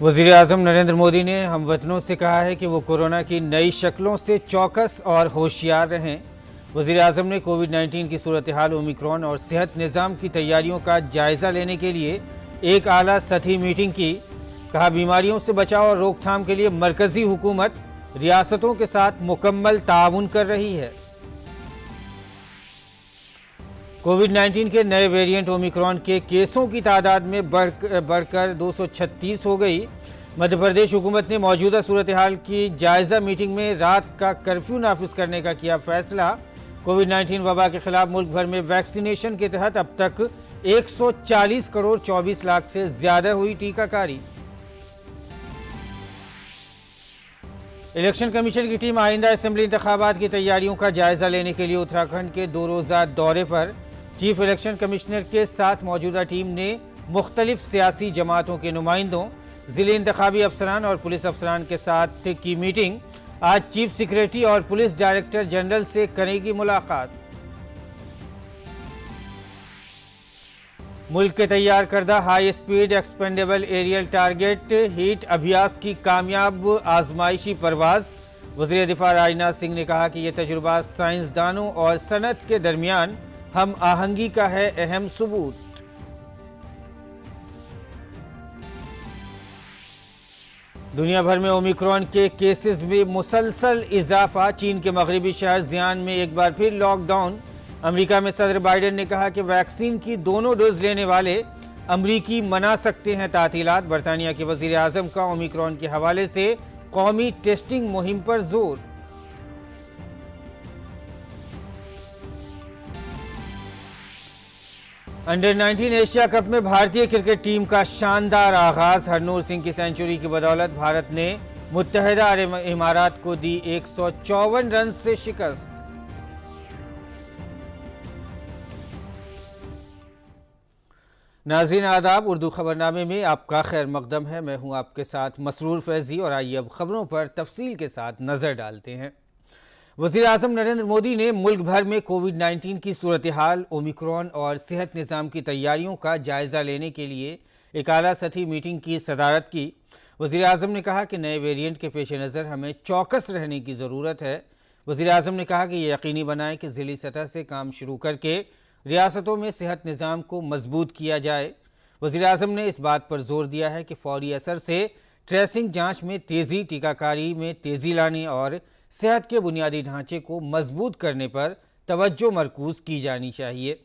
वज़ीर-ए-आज़म नरेंद्र मोदी ने हमवतनों से कहा है कि वो कोरोना की नई शक्लों से चौकस और होशियार रहें। वज़ीर-ए-आज़म ने कोविड-19 की सूरत हाल, ओमिक्रॉन और सेहत निज़ाम की तैयारियों का जायज़ा लेने के लिए एक आला सतही मीटिंग की। कहा, बीमारियों से बचाव और रोकथाम के लिए मरकज़ी हुकूमत रियासतों के साथ मुकम्मल ताउन कर रही है। कोविड-19 के नए वेरिएंट ओमिक्रॉन के केसों की तादाद में बढ़कर 236 हो गई। मध्य प्रदेश हुकूमत ने मौजूदा सूरत हाल की जायजा मीटिंग में रात का कर्फ्यू नाफिज करने का किया फैसला। कोविड-19 वबा के खिलाफ मुल्क भर में वैक्सीनेशन के तहत अब तक 140 करोड़ 24 लाख से ज्यादा हुई टीकाकारी। इलेक्शन कमीशन की टीम आइंदा असेंबली इंतखाबात की तैयारियों का जायजा लेने के लिए उत्तराखंड के 2 रोज़ा दौरे पर। चीफ इलेक्शन कमिश्नर के साथ मौजूदा टीम ने मुख्तलिफ सियासी जमातों के नुमाइंदों, जिले इंतखाबी अफसरान और पुलिस अफसरान के साथ की मीटिंग। आज चीफ सेक्रेटरी और पुलिस डायरेक्टर जनरल से करेगी मुलाकात। मुल्क के तैयार करदा high speed expendable aerial target heat अभ्यास की कामयाब आजमाइशी परवाज। वज़ीर दिफा राजनाथ सिंह ने कहा कि यह तजुर्बा साइंसदानों और सनत के दरमियान हम आहंगी का है अहम सबूत। दुनिया भर में ओमिक्रॉन के केसेस में मुसलसल इजाफा। चीन के मगरबी शहर ज़ियान में एक बार फिर लॉकडाउन। अमेरिका में सदर बाइडेन ने कहा कि वैक्सीन की दोनों डोज लेने वाले अमरीकी मना सकते हैं तातीलात। बरतानिया के वज़ीर आज़म का ओमिक्रॉन के हवाले से कौमी टेस्टिंग मुहिम पर जोर। अंडर 19 एशिया कप में भारतीय क्रिकेट टीम का शानदार आगाज। हरनूर सिंह की सेंचुरी की बदौलत भारत ने मुत्तहिदा अरब इमारात को दी 154 रन से शिकस्त। नाज़रीन आदाब, उर्दू खबरनामे में आपका खैर मकदम है। मैं हूं आपके साथ मसरूर फैजी और आइए अब खबरों पर तफसील के साथ नजर डालते हैं। वज़ीर आज़म नरेंद्र मोदी ने मुल्क भर में कोविड-19 की सूरत हाल, ओमिक्रॉन और सेहत निज़ाम की तैयारियों का जायज़ा लेने के लिए एक आला सतही मीटिंग की सदारत की। वज़ीर आज़म ने कहा कि नए वेरिएंट के पेश नज़र हमें चौकस रहने की ज़रूरत है। वज़ीर आज़म ने कहा कि यह यकीनी बनाएं कि ज़िली सतह से काम शुरू करके रियासतों में सेहत निज़ाम को मजबूत किया जाए। वज़ीर आज़म ने इस बात पर जोर दिया है कि फौरी असर से ट्रेसिंग जाँच में तेज़ी, टीकाकारी में तेज़ी लाने और सेहत के बुनियादी ढांचे को मजबूत करने पर तवज्जो मरकूज की जानी चाहिए।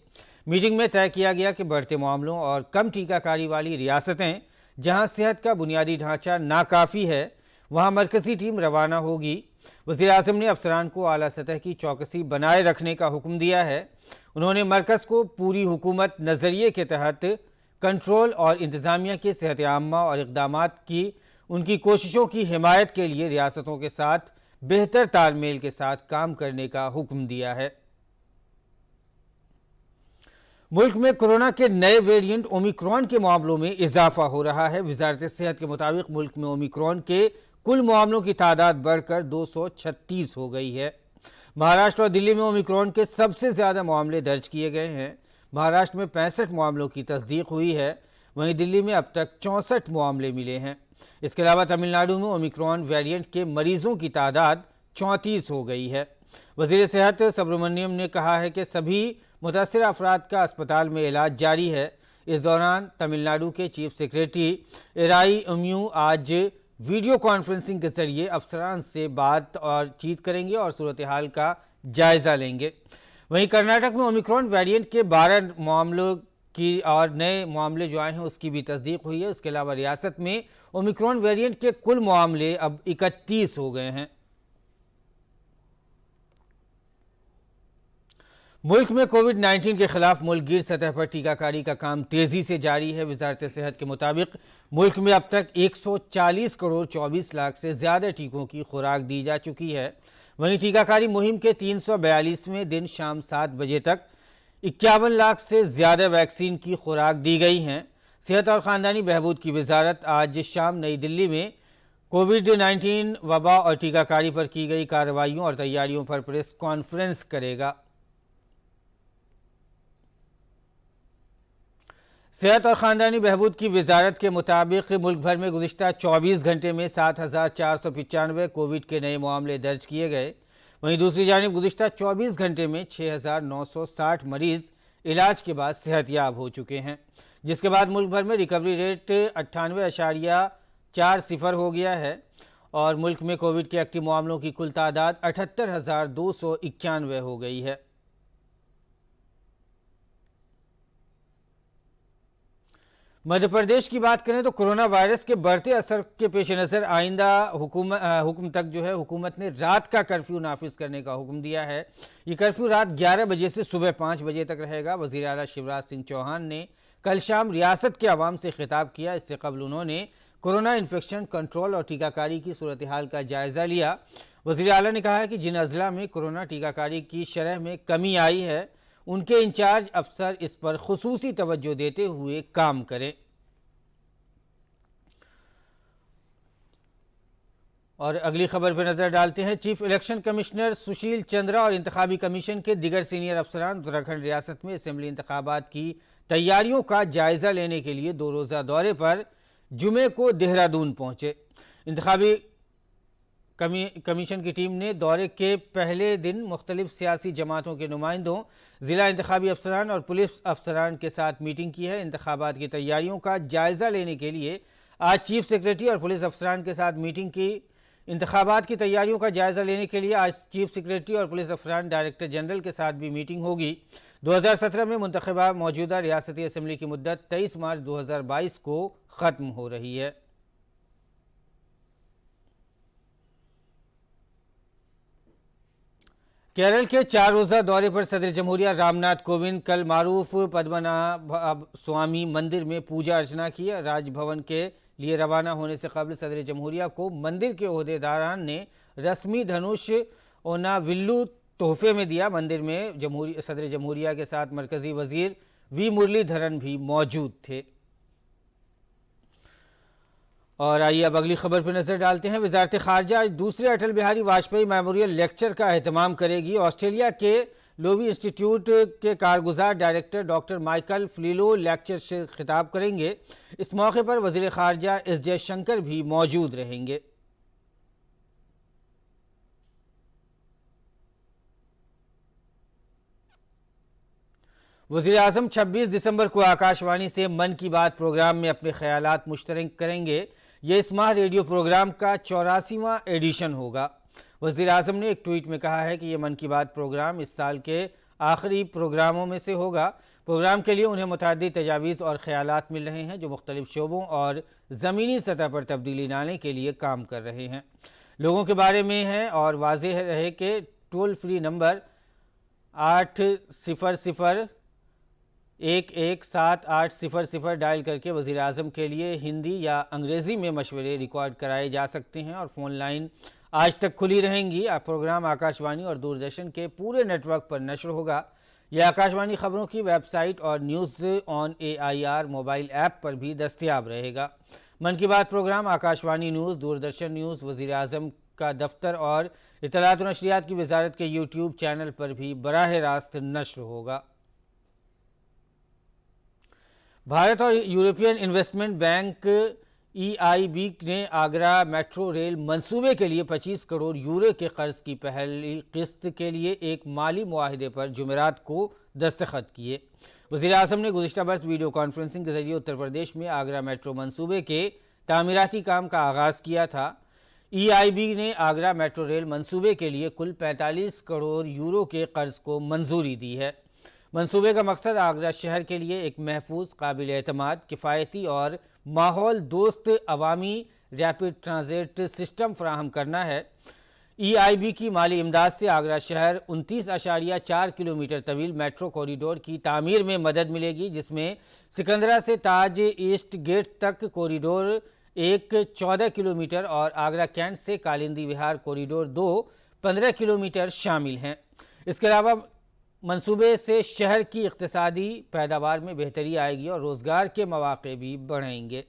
मीटिंग में तय किया गया कि बढ़ते मामलों और कम टीकाकारी वाली रियासतें जहां सेहत का बुनियादी ढांचा नाकाफ़ी है, वहां मरकज़ी टीम रवाना होगी। वज़ीर आज़म ने अफसरान को आला सतह की चौकसी बनाए रखने का हुक्म दिया है। उन्होंने मरकज़ को पूरी हुकूमत नज़रिए के तहत कंट्रोल और इंतज़ामिया के सेहत आम्मा और इक़दामात की उनकी कोशिशों की हिमायत के लिए रियासतों के साथ बेहतर तालमेल के साथ काम करने का हुक्म दिया है। मुल्क में कोरोना के नए वेरिएंट ओमिक्रॉन के मामलों में इजाफा हो रहा है। वजारत सेहत के मुताबिक मुल्क में ओमिक्रॉन के कुल मामलों की तादाद बढ़कर 236 हो गई है। महाराष्ट्र और दिल्ली में ओमिक्रॉन के सबसे ज्यादा मामले दर्ज किए गए हैं। महाराष्ट्र में 65 मामलों की तस्दीक हुई है, वहीं दिल्ली में अब तक 64 मामले मिले हैं। इसके अलावा तमिलनाडु में ओमिक्रॉन वेरिएंट के मरीजों की तादाद 34 हो गई है। वज़ीर सेहत सुब्रमण्यम ने कहा है कि सभी मुतासर अफराद का अस्पताल में इलाज जारी है। इस दौरान तमिलनाडु के चीफ सेक्रेटरी इराई उम्यू आज वीडियो कॉन्फ्रेंसिंग के जरिए अफसरान से बात और चीत करेंगे और सूरत हाल का जायजा लेंगे। वहीं कर्नाटक में ओमिक्रॉन वेरिएंट के 12 मामलों की और नए मामले जो आए हैं उसकी भी तस्दीक हुई है। उसके अलावा रियासत में ओमिक्रॉन वेरिएंट के कुल मामले अब 31 हो गए हैं। मुल्क में कोविड-19 के खिलाफ मुल्कगीर सतह पर टीकाकारी का काम तेजी से जारी है। वजारत सेहत के मुताबिक मुल्क में अब तक 140 करोड़ 24 लाख से ज्यादा टीकों की खुराक दी जा चुकी है। वहीं टीकाकारी मुहिम के 342वें दिन शाम 7 बजे तक 51 लाख से ज्यादा वैक्सीन की खुराक दी गई हैं। सेहत और ख़ानदानी बहबूद की वजारत आज शाम नई दिल्ली में कोविड-19 वबा और टीकाकारी पर की गई कार्रवाइयों और तैयारियों पर प्रेस कॉन्फ्रेंस करेगा। सेहत और ख़ानदानी बहबूद की वजारत के मुताबिक मुल्क भर में गुज़िश्ता 24 घंटे में 7,495 कोविड के नए मामले दर्ज किए गए। वहीं दूसरी जानिब गुज़िश्ता 24 घंटे में 6,960 मरीज़ इलाज के बाद सेहतयाब हो चुके हैं, जिसके बाद मुल्क भर में रिकवरी रेट 98.40 हो गया है और मुल्क में कोविड के एक्टिव मामलों की कुल तादाद 78,291 हो गई है। मध्य प्रदेश की बात करें तो कोरोना वायरस के बढ़ते असर के पेश नज़र आइंदा हुक्म तक हुकूमत ने रात का कर्फ्यू नाफिज करने का हुक्म दिया है। ये कर्फ्यू रात 11 बजे से सुबह 5 बजे तक रहेगा। वज़ीर आला शिवराज सिंह चौहान ने कल शाम रियासत के अवाम से खिताब किया। इससे कबल उन्होंने कोरोना इन्फेक्शन कंट्रोल और टीकाकारी की सूरत हाल का जायज़ा लिया। वज़ीर आला ने कहा है कि जिन अजला में कोरोना टीकाकारी की शरह में कमी आई है, उनके इंचार्ज अफसर इस पर खुसूसी तवज्जो देते हुए काम करें। और अगली खबर पर नजर डालते हैं। Chief election commissioner Sushil Chandra और इंतखाबी कमीशन के दिगर सीनियर अफसरान उत्तराखंड रियासत में असेंबली इंतखाबात की तैयारियों का जायजा लेने के लिए 2 रोज़ा दौरे पर जुमे को देहरादून पहुंचे। इंतखाबी कमीशन की टीम ने दौरे के पहले दिन मुख्तलिफ सियासी जमातों के नुमाइंदों, ज़िला इंतखाबी अफसरान और पुलिस अफसरान के साथ मीटिंग की है। इंतखाबात की तैयारियों का जायज़ा लेने के लिए आज चीफ सेक्रेटरी और पुलिस अफसरान के साथ मीटिंग की। इंतखाबात की तैयारियों का जायज़ा लेने के लिए आज चीफ सेक्रेटरी और पुलिस अफसरान डायरेक्टर जनरल के साथ भी मीटिंग होगी। 2017 में मुंतखबा मौजूदा रियासती असम्बली की मुद्दत 23 मार्च 2022 को ख़त्म हो रही है। केरल के 4 रोज़ा दौरे पर सदर जमहूरिया रामनाथ कोविंद कल मारूफ पद्मनाभ स्वामी मंदिर में पूजा अर्चना की। राजभवन के लिए रवाना होने से कबल सदर जमहूरिया को मंदिर के ओहदेदारान ने रस्मी धनुष ओनाविल्लू तोहफे में दिया। मंदिर में सदर जमहूरिया के साथ मरकजी वजीर वी मुरलीधरन भी मौजूद थे। और आइए अब अगली खबर पर नजर डालते हैं। वजारत खारजा आज दूसरे अटल बिहारी वाजपेयी मेमोरियल लेक्चर का एहतमाम करेगी। ऑस्ट्रेलिया के लोवी इंस्टीट्यूट के कारगुजार डायरेक्टर डॉक्टर माइकल फ्लीलो लेक्चर से खिताब करेंगे। इस मौके पर वजीर खारजा एस जयशंकर भी मौजूद रहेंगे। वज़ीर आज़म 26 दिसंबर को आकाशवाणी से मन की बात प्रोग्राम में अपने ख्यालात मुश्तरक करेंगे। ये इस माह रेडियो प्रोग्राम का 84वां एडिशन होगा। वज़ीर आज़म ने एक ट्वीट में कहा है कि ये मन की बात प्रोग्राम इस साल के आखिरी प्रोग्रामों में से होगा। प्रोग्राम के लिए उन्हें मुतअद्दिद तजावीज़ और ख्यालात मिल रहे हैं जो मुख्तलिफ शोबों और ज़मीनी सतह पर तब्दीली लाने के लिए काम कर रहे हैं। लोगों के बारे में हैं और वाज़ेह रहे कि टोल फ्री नंबर 800-117800 डायल करके वज़ीर आज़म के लिए हिंदी या अंग्रेज़ी में मशवरे रिकॉर्ड कराए जा सकते हैं और फ़ोन लाइन आज तक खुली रहेंगी। प्रोग्राम आकाशवाणी और दूरदर्शन के पूरे नेटवर्क पर नशर होगा। यह आकाशवाणी खबरों की वेबसाइट और news on AIR mobile app पर भी दस्तयाब रहेगा। मन की बात programme Akashvani news, Doordarshan news, वज़ीर आज़म का दफ्तर और इत्तलात और नशरियात की वजारत के यूट्यूब चैनल पर भी बराह रास्त नशर होगा। भारत और यूरोपियन इन्वेस्टमेंट बैंक EIB ने आगरा मेट्रो रेल मंसूबे के लिए 25 करोड़ यूरो के कर्ज की पहली किस्त के लिए एक माली मुआहदे पर जुमेरात को दस्तखत किए। वज़ीर आज़म ने गुज़िश्ता बरस वीडियो कॉन्फ्रेंसिंग के जरिए उत्तर प्रदेश में आगरा मेट्रो मंसूबे के तामीराती काम का आगाज़ किया था। EIB ने आगरा मेट्रो रेल मंसूबे के लिए कुल 45 करोड़ यूरो के कर्ज को मंजूरी दी है। मंसूबे का मकसद आगरा शहर के लिए एक महफूज, काबिल एतमाद, किफ़ायती और माहौल दोस्त अवामी रैपिड ट्रांजिट सिस्टम फराहम करना है। EIB की माली इमदाद से आगरा शहर 29.4 किलोमीटर तवील मेट्रो कॉरिडोर की तामीर में मदद मिलेगी, जिसमें सिकंदरा से ताज ईस्ट गेट तक कॉरिडोर 14 किलोमीटर और आगरा कैंट से कालिंदी विहार कॉरिडोर 2 15 किलोमीटर शामिल हैं। इसके अलावा मंसूबे से शहर की इक़्तिसादी पैदावार में बेहतरी आएगी और रोज़गार के मौक़े भी बढ़ेंगे।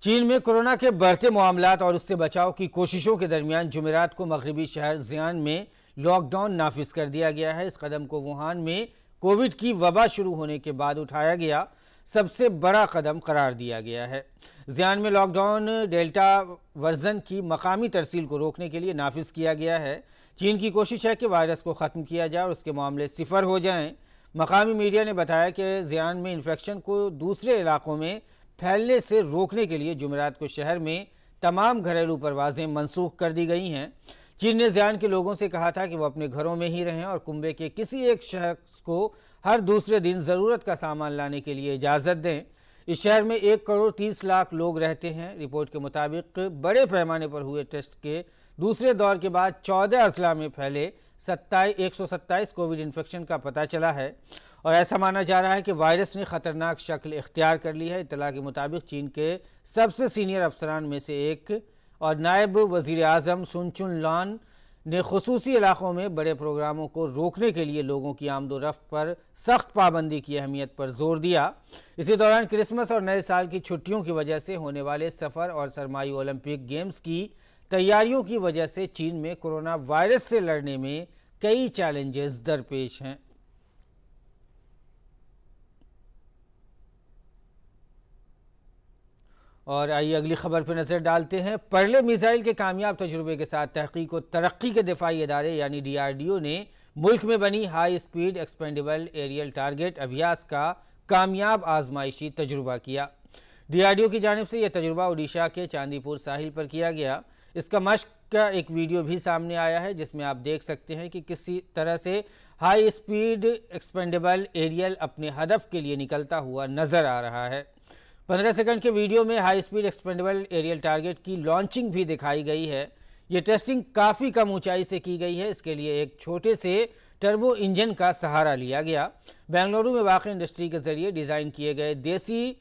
चीन में कोरोना के बढ़ते मामलात और उससे बचाव की कोशिशों के दरमियान जुमेरात को मगरबी शहर ज़ियान में लॉकडाउन नाफिज कर दिया गया है। इस कदम को वुहान में कोविड की वबा शुरू होने के बाद उठाया गया सबसे बड़ा कदम करार दिया गया है। ज़ियान में लॉकडाउन डेल्टा वर्जन की मकामी तरसील को रोकने के लिए नाफिज किया गया है। चीन की कोशिश है कि वायरस को ख़त्म किया जाए और उसके मामले सिफर हो जाएं। मकामी मीडिया ने बताया कि ज़ियान में इन्फेक्शन को दूसरे इलाकों में फैलने से रोकने के लिए जुमेरात को शहर में तमाम घरेलू परवाज़ें मनसूख कर दी गई हैं। चीन ने ज़ियान के लोगों से कहा था कि वो अपने घरों में ही रहें और कुंबे के किसी एक शख्स को हर दूसरे दिन ज़रूरत का सामान लाने के लिए इजाज़त दें। इस शहर में 1 करोड़ 30 लाख लोग रहते हैं। रिपोर्ट के मुताबिक बड़े पैमाने पर हुए टेस्ट के दूसरे दौर के बाद 14 अजला में फैले 127 कोविड इन्फेक्शन का पता चला है और ऐसा माना जा रहा है कि वायरस ने ख़तरनाक शक्ल इख्तियार कर ली है। इत्तला के मुताबिक चीन के सबसे सीनियर अफसरान में से एक और नायब वज़ीर आज़म सुन चुन लॉन ने खुसूसी इलाकों में बड़े प्रोग्रामों को रोकने के लिए लोगों की आमदोरफ्त पर सख्त पाबंदी की अहमियत पर जोर दिया। इसी दौरान क्रिसमस और नए साल की छुट्टियों की वजह से होने वाले सफ़र और सरमाई ओलंपिक गेम्स की तैयारियों की वजह से चीन में कोरोना वायरस से लड़ने में कई चैलेंजेस दरपेश हैं। और आइए अगली खबर पर नज़र डालते हैं। पर्ले मिसाइल के कामयाब तजुर्बे के साथ तहकीक और तरक्की के दिफाई इदारे यानी DRDO ने मुल्क में बनी high speed expendable aerial target अभ्यास का कामयाब आजमाइशी तजुर्बा किया। DRDO की जानिब से यह तजुर्बा उड़ीसा के चांदीपुर साहिल पर किया गया। इसका मश्क का एक वीडियो भी सामने आया है जिसमें आप देख सकते हैं कि किसी तरह से हाई स्पीड एक्सपेंडेबल एरियल अपने हदफ के लिए निकलता हुआ नज़र आ रहा है। 15 सेकंड के वीडियो में high speed expendable aerial target की लॉन्चिंग भी दिखाई गई है। ये टेस्टिंग काफ़ी कम ऊंचाई से की गई है। इसके लिए एक छोटे से टर्बो इंजन का सहारा लिया गया। बेंगलुरु में वाक़ इंडस्ट्री के ज़रिए डिज़ाइन किए गए देसी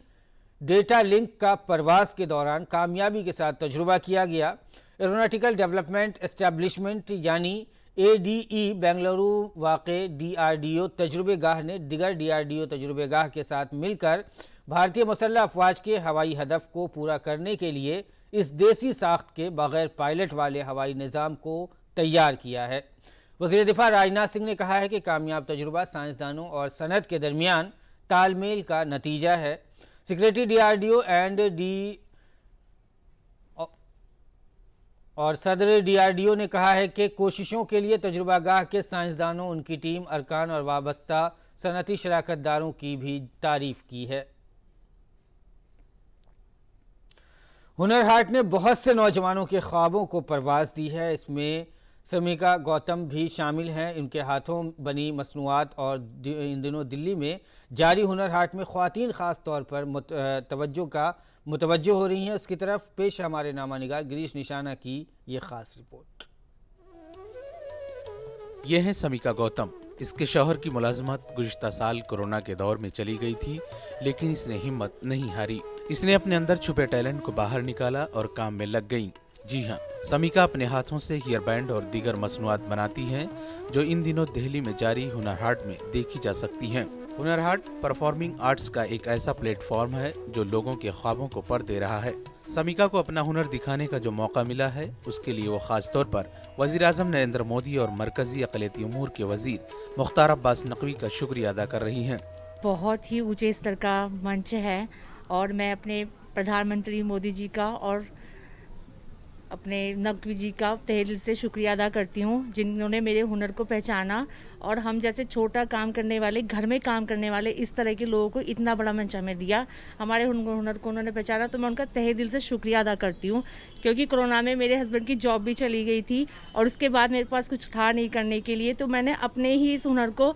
डेटा लिंक का परवास के दौरान कामयाबी के साथ तजुर्बा किया गया। एरोनॉटिकल डेवलपमेंट एस्टेब्लिशमेंट यानी ADE बेंगलुरु वाक़े DRDO तजुर्बेगाह ने दिगर DRDO तजुर्बेगाह के साथ मिलकर भारतीय मुसल्लह अफवाज के हवाई हदफ को पूरा करने के लिए इस देसी साख्त के बगैर पायलट वाले हवाई निज़ाम को तैयार किया है। वज़ीर दिफा राजनाथ सिंह ने कहा है कि कामयाब तजुर्बा साइंसदानों और सनत के दरमियान तालमेल का नतीजा है। सेक्रेटरी DRDO और सदर DRDO ने कहा है कि कोशिशों के लिए तजुर्बागाह के साइंसदानों, उनकी टीम, अरकान और वाबस्ता सनती शराकतदारों की भी तारीफ की है। हुनर हाट ने बहुत से नौजवानों के ख्वाबों को परवाज़ दी है। इसमें समीका गौतम भी शामिल हैं। इनके हाथों बनी मसनूआत और इन दिनों दिल्ली में जारी हुनर हाट में ख़वातीन ख़ास तौर पर मुतवज्जो हो रही हैं। उसकी तरफ पेश हमारे नामा निगार गिरीश निशाना की ये ख़ास रिपोर्ट। ये है समीका गौतम। इसके शौहर की मुलाजमत गुज़िश्ता साल कोरोना के दौर में चली गई थी, लेकिन इसने हिम्मत नहीं हारी। इसने अपने अंदर छुपे टैलेंट को बाहर निकाला और काम में लग गई। जी हाँ, समीका अपने हाथों से हेयर बैंड और दीगर मसनूआत बनाती हैं, जो इन दिनों दिल्ली में जारी हुनर हाट में देखी जा सकती हैं। हुनर हाट परफॉर्मिंग आर्ट्स का एक ऐसा प्लेटफॉर्म है जो लोगों के ख्वाबों को पर दे रहा है। समीका को अपना हुनर दिखाने का जो मौका मिला है, उसके लिए वो खास तौर पर वज़ीर आज़म नरेंद्र मोदी और मरकजी अक़लियती उमूर के वज़ीर मुख्तार अब्बास नकवी का शुक्रिया अदा कर रही हैं। बहुत ही ऊंचे स्तर का मंच है और मैं अपने प्रधानमंत्री मोदी जी का और अपने नकवी जी का तहे दिल से शुक्रिया अदा करती हूँ, जिन्होंने मेरे हुनर को पहचाना और हम जैसे छोटा काम करने वाले, घर में काम करने वाले, इस तरह के लोगों को इतना बड़ा मंच हमें दिया। हमारे हुनर को उन्होंने पहचाना, तो मैं उनका तहे दिल से शुक्रिया अदा करती हूँ। क्योंकि कोरोना में मेरे हस्बैंड की जॉब भी चली गई थी और उसके बाद मेरे पास कुछ था नहीं करने के लिए, तो मैंने अपने ही इस हुनर को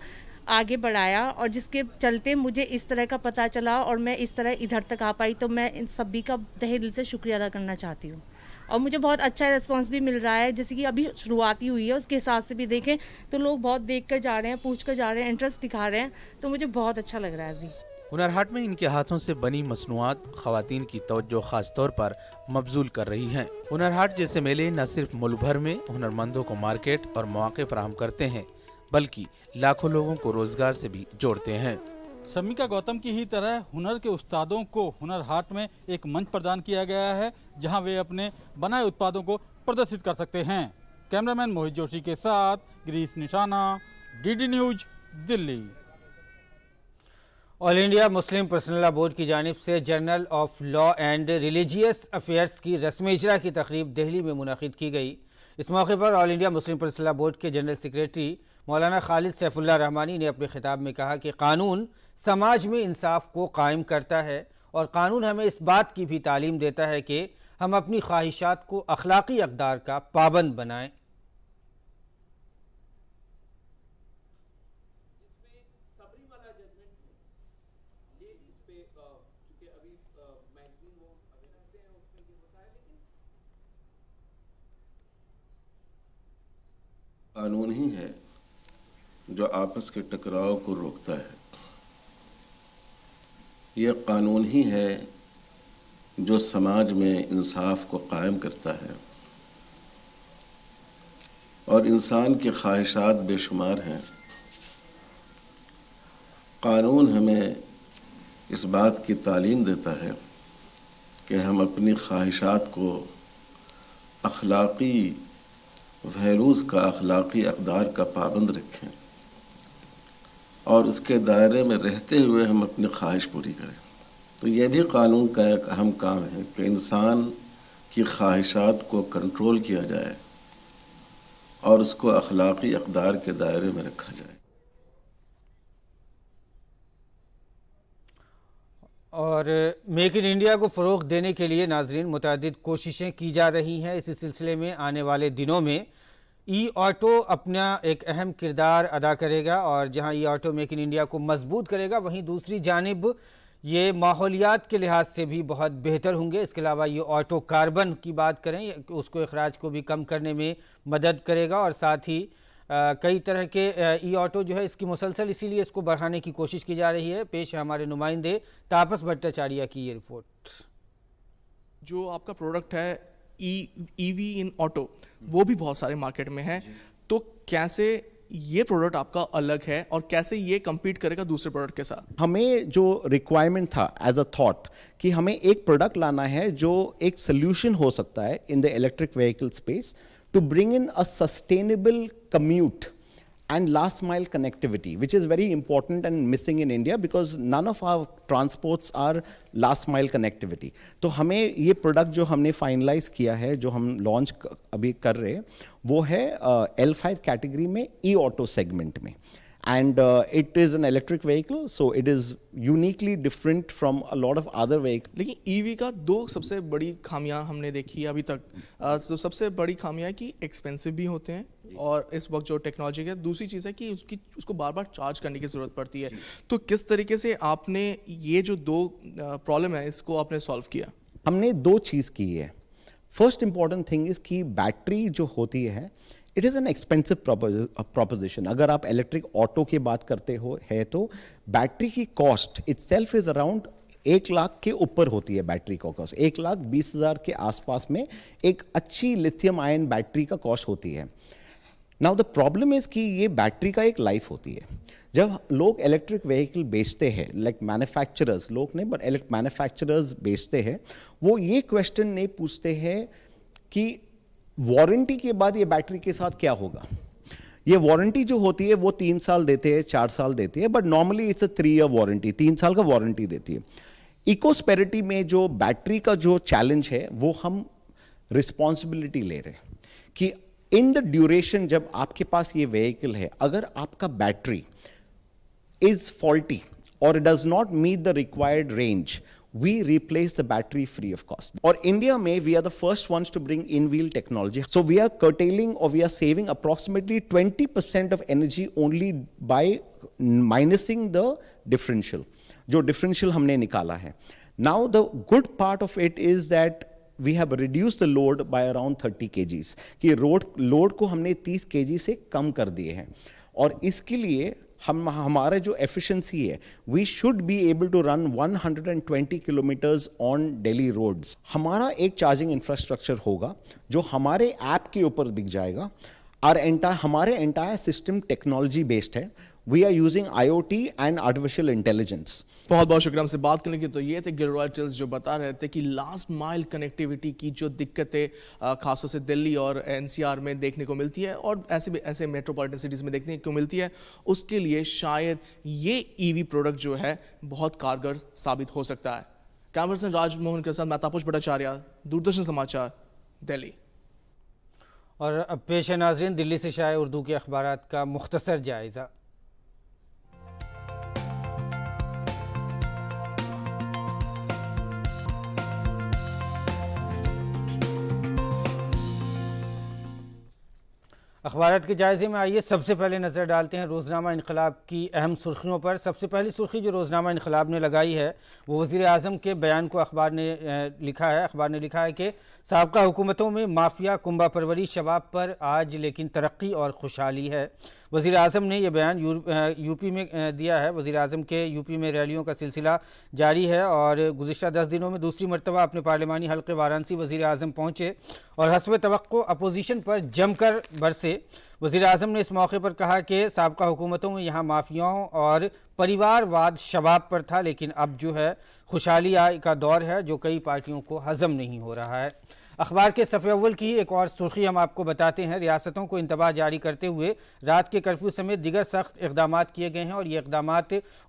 आगे बढ़ाया और जिसके चलते मुझे इस तरह का पता चला और मैं इस तरह इधर तक आ पाई। तो मैं इन सभी का तहे दिल से शुक्रिया अदा करना चाहती हूँ और मुझे बहुत अच्छा रिस्पांस भी मिल रहा है। जैसे कि अभी शुरुआती हुई है, उसके हिसाब से भी देखें तो लोग बहुत देख कर जा रहे हैं, पूछ कर जा रहे हैं, इंटरेस्ट दिखा रहे हैं, तो मुझे बहुत अच्छा लग रहा है। अभी हुनर हाट में इनके हाथों से बनी मसनूआत ख़वातीन की तवज्जो खास तौर पर मबजूल कर रही हैं। हुनर हाट जैसे मेले न सिर्फ मुल्क भर में हुनरमंदों को मार्केट और मौके फराहम करते हैं, बल्कि लाखों लोगों को रोजगार से भी जोड़ते हैं। समीका गौतम की ही तरह हुनर के उस्तादों को हुनर हाट में एक मंच प्रदान किया गया है, जहां वे अपने बनाए उत्पादों को प्रदर्शित कर सकते हैं। कैमरामैन मोहित जोशी के साथ गिरीश निशाना, DD news, Delhi. All India Muslim personal law board की जानिब से journal of law and religious affairs की रस्म इजरा की तकरीब दिल्ली में मुनक़िद की गई। इस मौके पर all India Muslim personal law board के जनरल सेक्रेटरी मौलाना खालिद सैफुल्लाह रहमानी ने अपने खिताब में कहा कि कानून समाज में इंसाफ को कायम करता है और कानून हमें इस बात की भी तालीम देता है कि हम अपनी ख्वाहिशात को अखलाकी अक़दार का पाबंद बनाएं। कानून ही है जो आपस के टकराव को रोकता है। यह कानून ही है जो समाज में इंसाफ को कायम करता है और इंसान की ख्वाहिशात बेशुमार हैं। कानून हमें इस बात की तालीम देता है कि हम अपनी ख्वाहिशात को अखलाकी वैल्यूज़ का, अखलाकी अक़दार का पाबंद रखें और उसके दायरे में रहते हुए हम अपनी ख्वाहिश पूरी करें। तो यह भी कानून का एक अहम काम है कि इंसान की ख्वाहिशात को कंट्रोल किया जाए और उसको अखलाकी अक़दार के दायरे में रखा जाए। और मेक इन इंडिया को फ़रोग़ देने के लिए नाज़रीन मुतअद्दिद कोशिशें की जा रही हैं। इसी सिलसिले में आने वाले दिनों में ई ऑटो अपना एक अहम किरदार अदा करेगा और जहां ई ऑटो मेक इन इंडिया को मजबूत करेगा, वहीं दूसरी जानिब ये माहौलियात के लिहाज से भी बहुत बेहतर होंगे। इसके अलावा ये ऑटो कार्बन की बात करें, उसको अखराज को भी कम करने में मदद करेगा और साथ ही कई तरह के ई ऑटो जो है इसकी मुसलसल इसीलिए इसको बढ़ाने की कोशिश की जा रही है। पेश है हमारे नुमाइंदे तापस भट्टाचार्य की ये रिपोर्ट। जो आपका प्रोडक्ट है ईवी इन ऑटो, वो भी बहुत सारे मार्केट में है, तो कैसे ये प्रोडक्ट आपका अलग है और कैसे ये compete करेगा दूसरे प्रोडक्ट के साथ? हमें जो रिक्वायरमेंट था एज अ थॉट कि हमें एक प्रोडक्ट लाना है जो एक सोल्यूशन हो सकता है in the electric vehicle space to bring in a sustainable commute and last mile connectivity, which is very important and missing in India because none of our transports are last mile connectivity. तो हमें ये product जो हमने finalise किया है, जो हम launch अभी कर रहे हैं, वो है L5 कैटेगरी में ई ऑटो सेगमेंट में, and it is an electric vehicle, so it is uniquely different from a lot of other vehicles. लेकिन ईवी का दो सबसे बड़ी खामियां हमने देखी है अभी तक। तो सबसे बड़ी खामियां है कि एक्सपेंसिव भी होते हैं और इस वक्त जो टेक्नोलॉजी है, दूसरी चीज़ है कि उसको बार बार चार्ज करने की ज़रूरत पड़ती है। तो किस तरीके से आपने ये जो दो प्रॉब्लम है इसको आपने सॉल्व किया? हमने दो चीज़ की है। फर्स्ट इंपॉर्टेंट थिंग इज़ कि बैटरी जो होती है it is an expensive proposition. अगर आप इलेक्ट्रिक ऑटो की बात करते हो है तो बैटरी की cost itself is around 1 lakh के ऊपर होती है। बैटरी का कॉस्ट 1,20,000 के आसपास में एक अच्छी लिथियम आयन बैटरी का कॉस्ट होती है। नाउ द प्रॉब्लम इज कि ये बैटरी का एक लाइफ होती है। जब लोग इलेक्ट्रिक व्हीकल बेचते हैं, लाइक मैन्युफैक्चरर्स, लोग नहीं बट मैन्युफैक्चरर्स बेचते हैं, वो ये क्वेश्चन नहीं पूछते हैं कि वारंटी के बाद ये बैटरी के साथ क्या होगा। ये वारंटी जो होती है वो 3 साल देते हैं, 4 साल देती है, but normally it's a 3 year warranty, 3 साल का वारंटी देती है। इकोस्पेरिटी में जो बैटरी का जो चैलेंज है वो हम रिस्पॉन्सिबिलिटी ले रहे हैं कि इन द ड्यूरेशन जब आपके पास ये व्हीकल है, अगर आपका battery is faulty or does not meet the required range, we replace the battery free of cost. Or India we are the first ones to bring in-wheel technology. So we are curtailing or we are saving approximately 20% of energy only by minusing the differential. जो differential हमने निकाला है. Now the good part of it is that we have reduced the load by around 30 kgs. कि load को हमने 30 kg से कम कर दिए हैं और इसके लिए हमारा जो एफिशिएंसी है, we should be able to run 120 kilometres on Delhi roads. हमारा एक चार्जिंग इंफ्रास्ट्रक्चर होगा जो हमारे ऐप के ऊपर दिख जाएगा और हमारे एंटायर सिस्टम टेक्नोलॉजी बेस्ड है। we are using IoT and artificial intelligence. बहुत बहुत शुक्रिया हमसे बात करने की। तो ये थे गिलरॉय टिल्स जो बता रहे थे कि लास्ट माइल कनेक्टिविटी की जो दिक्कतें खासतौर से दिल्ली और एनसीआर में देखने को मिलती है और ऐसे मेट्रोपॉलिटन सिटीज़ में देखने को मिलती है, उसके लिए शायद ये ईवी प्रोडक्ट जो है बहुत कारगर साबित हो सकता है। कैमरा पर्सन राजमोहन के साथ मैं तापस भट्टाचार्य, दूरदर्शन समाचार, दिल्ली। और अब पेश है नाज़रीन दिल्ली से शाये उर्दू के अखबारात का मुख्तसर जायज़ा। अखबारात के जायज़े में आइए सबसे पहले नज़र डालते हैं रोज़नामा इनकलाब की अहम सुर्खियों पर। सबसे पहली सुर्खी जो रोज़नामा इनकलाब ने लगाई है वो वज़ीर आज़म के बयान को अखबार ने लिखा है कि साबका हुकूमतों में माफिया कुंभा परवरी शबाब पर आज लेकिन तरक्की और खुशहाली है। वज़ीर आज़म ने यह बयान यूपी में दिया है। वज़ीर आज़म के यूपी में रैलियों का सिलसिला जारी है और गुज़िश्ता 10 दिनों में दूसरी मरतबा अपने पार्लिमानी हल्के वाराणसी वज़ीर आज़म पहुँचे और हस्ब तवक्को अपोजिशन पर जमकर बरसे। वज़ीर आज़म ने इस मौके पर कहा कि साबका हुकूमतों में यहाँ माफियाओं और परिवारवाद शबाब पर था, लेकिन अब जो है खुशहाली का दौर है जो कई पार्टियों को हज़म नहीं हो रहा है। अखबार के सफ़े अव्वल की एक और सुर्खी हम आपको बताते हैं। रियासतों को इंतबाह जारी करते हुए रात के कर्फ्यू समेत दिगर सख्त इक़दाम किए गए हैं और ये इक़दाम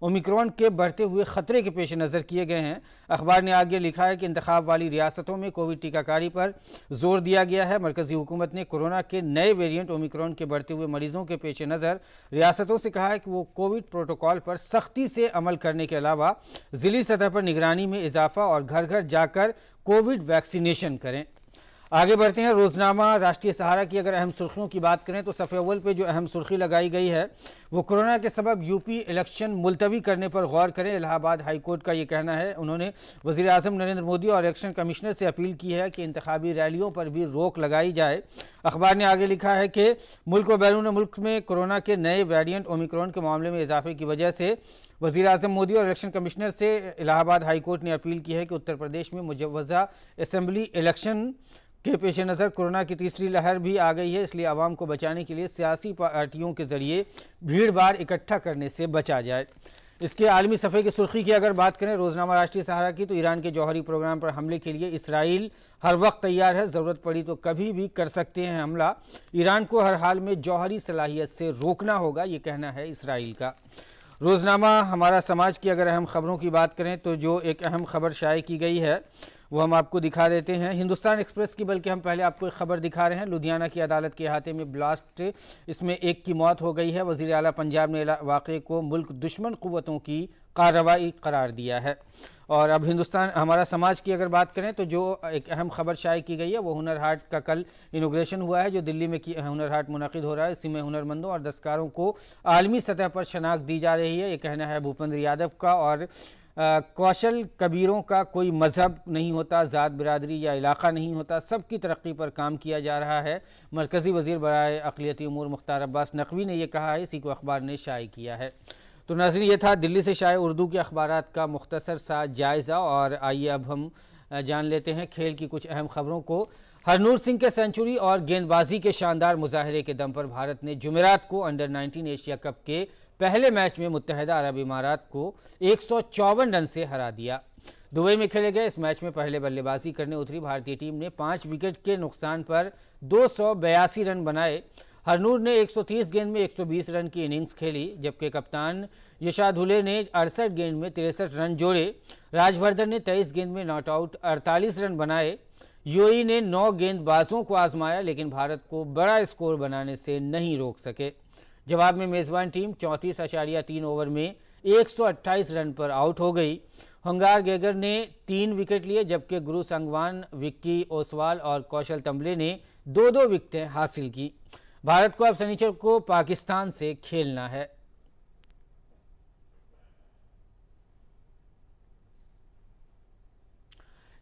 ओमिक्रॉन के बढ़ते हुए ख़तरे के पेश नज़र किए गए हैं। अखबार ने आगे लिखा है कि इंतखाब वाली रियासतों में कोविड टीकाकारी पर जोर दिया गया है। मरकज़ी हुकूमत ने कोरोना के नए वेरिएंट ओमिक्रॉन के बढ़ते हुए मरीजों के पेश नज़र रियासतों से कहा है कि वो कोविड प्रोटोकॉल पर सख्ती से अमल करने के अलावा ज़िली सतह पर निगरानी में इजाफा और घर घर जाकर कोविड वैक्सीनेशन करें। आगे बढ़ते हैं। रोज़नामा राष्ट्रीय सहारा की अगर अहम सुर्खियों की बात करें तो सफ़े अव्वल पे जो अहम सुर्खी लगाई गई है वो कोरोना के सबब यूपी इलेक्शन मुलतवी करने पर गौर करें। इलाहाबाद हाई कोर्ट का ये कहना है। उन्होंने वज़ीर आज़म नरेंद्र मोदी और इलेक्शन कमिश्नर से अपील की है कि इंतखाबी रैलियों पर भी रोक लगाई जाए। अखबार ने आगे लिखा है कि मुल्क व बैरून मुल्क में कोरोना के नए वेरिएंट ओमिक्रॉन के मामले में इजाफे की वजह से वज़ीर आज़म मोदी और इलेक्शन कमिश्नर से इलाहाबाद हाई कोर्ट ने अपील की है कि उत्तर प्रदेश में मुजव्वज़ा असम्बली इलेक्शन के पेश नज़र कोरोना की तीसरी लहर भी आ गई है, इसलिए आवाम को बचाने के लिए सियासी पार्टियों के ज़रिए भीड़ भाड़ इकट्ठा करने से बचा जाए। इसके आलमी सफ़े की सुर्खी की अगर बात करें रोज़नामा राष्ट्रीय सहारा की तो ईरान के जौहरी प्रोग्राम पर हमले के लिए इसराइल हर वक्त तैयार है, ज़रूरत पड़ी तो कभी भी कर सकते हैं हमला। ईरान को हर हाल में जौहरी सलाहियत से रोकना होगा, ये कहना है इसराइल का। रोज़नामा हमारा समाज की अगर अहम खबरों की बात करें तो जो एक अहम खबर शाये की गई है वो हम आपको दिखा देते हैं। हिंदुस्तान एक्सप्रेस की बल्कि हम पहले आपको एक खबर दिखा रहे हैं। लुधियाना की अदालत के अहाते में ब्लास्ट, इसमें एक की मौत हो गई है। वज़ीर आला पंजाब ने वाक़े को मुल्क दुश्मन क़ुव्वतों की कार्रवाई करार दिया है। और अब हिंदुस्तान हमारा समाज की अगर बात करें तो जो एक अहम खबर शाये की गई है वो हुनर हाट का कल इनोग्रेशन हुआ है जो दिल्ली में हुनर हाट मुनक़िद हो रहा है। इसी में हुनरमंदों और दस्तकारों को आलमी सतह पर शनाख्त दी जा रही है, ये कहना है भूपेंद्र यादव का। और कौशल कबीरों का कोई मज़हब नहीं होता, ज़ात बिरादरी या इलाक़ा नहीं होता, सब की तरक्की पर काम किया जा रहा है। मरकज़ी वज़ीर बराए अक़लियती उमूर मुख्तार अब्बास नक़वी ने यह कहा है, इसी को अखबार ने शाये किया है। तो नाज़रीन ये था दिल्ली से शाये उर्दू के अखबारात का मुख्तसर सा जायज़ा। और आइए अब हम जान लेते हैं खेल की कुछ अहम खबरों को। हरनूर सिंह के सेंचुरी और गेंदबाजी के शानदार मुजाहरे के दम पर भारत ने जुमेरात को अंडर 19 एशिया कप के पहले मैच में मुत्तहिदा अरब इमारात को 154 रन से हरा दिया। दुबई में खेले गए इस मैच में पहले बल्लेबाजी करने उतरी भारतीय टीम ने 5 विकेट के नुकसान पर 282 रन बनाए। हरनूर ने 130 गेंद में 120 रन की इनिंग्स खेली, जबकि कप्तान यशाधुले ने 68 गेंद में 63 रन जोड़े। राजवर्धन ने 23 गेंद में नॉट आउट 48 रन बनाए। यूएई ने 9 गेंदबाजों को आजमाया लेकिन भारत को बड़ा स्कोर बनाने से नहीं रोक सके। जवाब में मेज़बान टीम 34.3 ओवर में 128 रन पर आउट हो गई। हंगार गेगर ने 3 विकेट लिए, जबकि गुरु संगवान, विक्की ओसवाल और कौशल तंबले ने 2-2 विकेटें हासिल की। भारत को अब शनिचर को पाकिस्तान से खेलना है।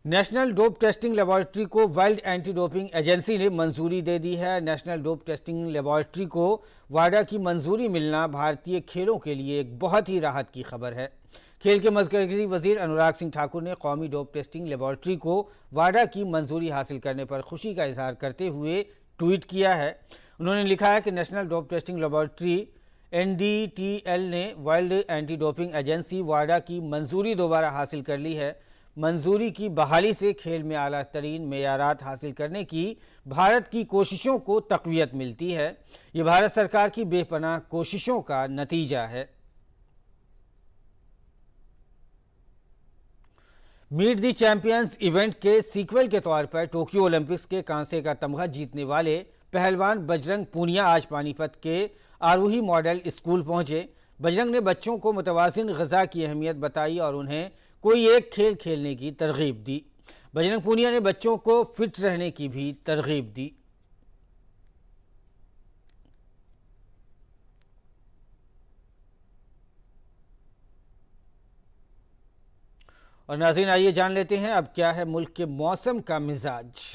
नेशनल डोप टेस्टिंग लेबॉरेटरी को वर्ल्ड एंटी डोपिंग एजेंसी ने मंजूरी दे दी है। नेशनल डोप टेस्टिंग लेबॉरेटरी को वाडा की मंजूरी मिलना भारतीय खेलों के लिए एक बहुत ही राहत की खबर है। खेल के मरकज़ी वज़ीर अनुराग सिंह ठाकुर ने कौमी डोप टेस्टिंग लेबॉरेटरी को वाडा की मंजूरी हासिल करने पर खुशी का इजहार करते हुए ट्वीट किया है। उन्होंने लिखा है कि national dope testing laboratory NDTL ने वर्ल्ड एंटी डोपिंग एजेंसी वाडा की मंजूरी दोबारा हासिल कर ली है। मंजूरी की बहाली से खेल में आला तरीन मेयारात हासिल करने की भारत की कोशिशों को तक़वियत मिलती है। ये भारत सरकार की बेपनाह कोशिशों का नतीजा है। मीट दी चैंपियंस इवेंट के सीक्वल के तौर पर टोक्यो ओलंपिक्स के कांसे का तमगा जीतने वाले पहलवान बजरंग पूनिया आज पानीपत के आरोही मॉडल स्कूल पहुंचे। बजरंग ने बच्चों को मुतवाज़िन ग़िज़ा की अहमियत बताई और उन्हें कोई एक खेल खेलने की तरग़ीब दी। बजरंग पूनिया ने बच्चों को फिट रहने की भी तरग़ीब दी। और नाज़रीन, आइए जान लेते हैं अब क्या है मुल्क के मौसम का मिजाज।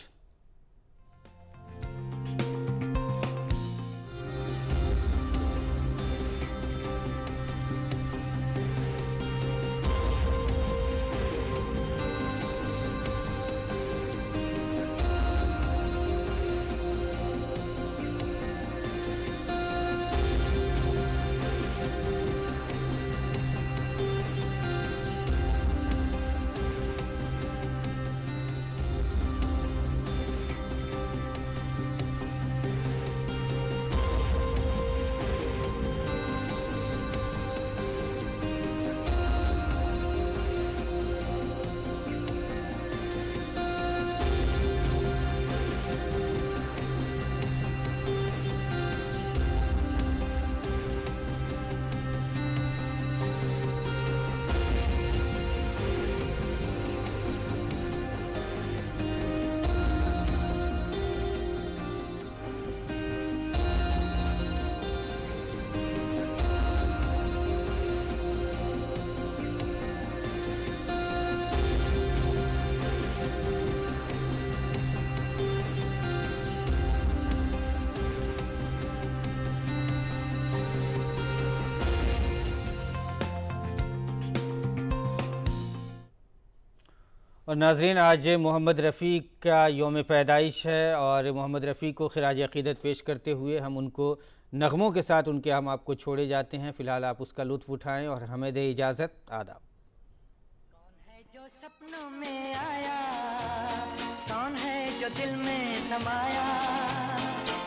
और नाज़रीन, आज मोहम्मद रफ़ी का यौम पैदाइश है और मोहम्मद रफ़ी को खिराज अक़ीदत पेश करते हुए हम उनको नग़मों के साथ उनके हम आपको छोड़े जाते हैं। फ़िलहाल आप उसका लुत्फ़ उठाएं और हमें दें इजाज़त। आदाब। कौन है जो सपनों में आया, कौन है जो दिल में समाया,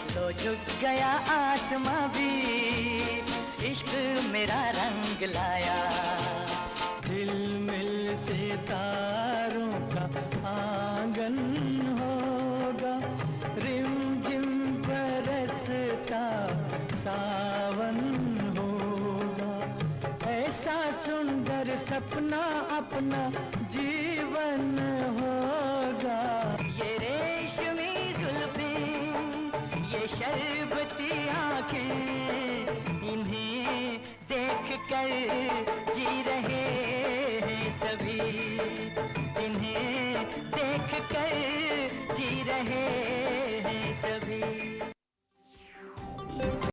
तो झुक गया आसमां भी इश्क मेरा रंग लाया। झिलमिल सितारों का आंगन होगा, रिमझिम बरसता सावन होगा, ऐसा सुंदर सपना अपना जीवन होगा। ये रेशमी जुल्फें, ये शरबती आंखें, इन्हें देख कर जी रहे